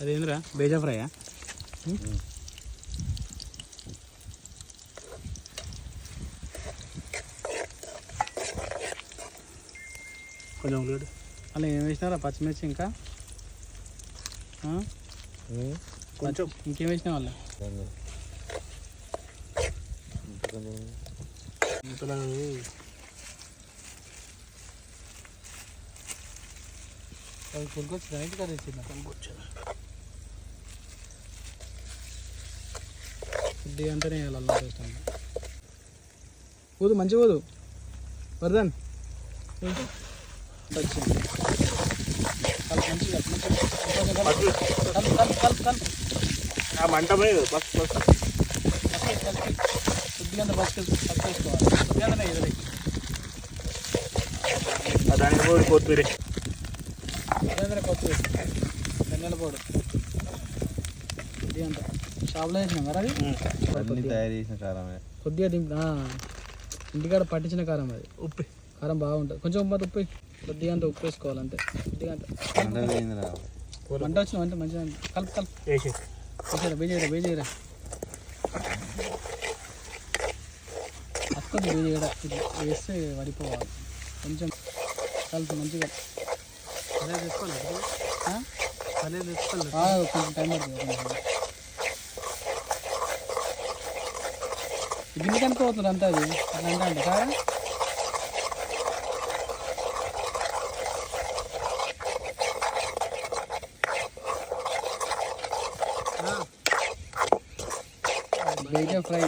అదేంద్రా బేజా ఫ్రైయా? కొంచెం ఉల్లిగడ్డ అలా ఏం వేసినారా? పచ్చిమిర్చి ఇంకా కొంచెం ఇంకేం వేసినా వాళ్ళ కొనుక్కొచ్చిన ఇంటి కదా ఇచ్చిందా? కొనుక్కొచ్చిన కొద్ది అంటేనే అల్లం చేస్తాను. ఊదు మంచిగా ఊదు వర్ధన్ వచ్చింది. మంట కొద్దిగా పసుపు వేసుకోవాలి. కొద్దిగానే ఇది దానికి కొత్తిమీర కొత్తిమీర ధనియాల పౌడర్ కొద్దిగా అంత షాప్లో వేసినాం కదా అది తయారు చేసిన కారమే కొద్దిగా ఇంటికాడ పట్టించిన కారం అది. ఉప్పు కారం బాగుంటుంది. కొంచెం ఉప్పు కొద్దిగా అంత ఉప్పు వేసుకోవాలి అంతే. కొద్దిగా అంత మంట వచ్చిన అంటే మంచిగా కలుపు వేసారా బేజేయరా అక్కదు బేజేయడా వేస్తే పడిపోవాలి. కొంచెం కలుపు మంచిగా అదే తెచ్చుకోవాలి. కొంచెం టైం పడుతుంది. గిన్నె కనుక్కోతుంది అంతా అది అట్లా అంటే కాదా బేజా ఫ్రై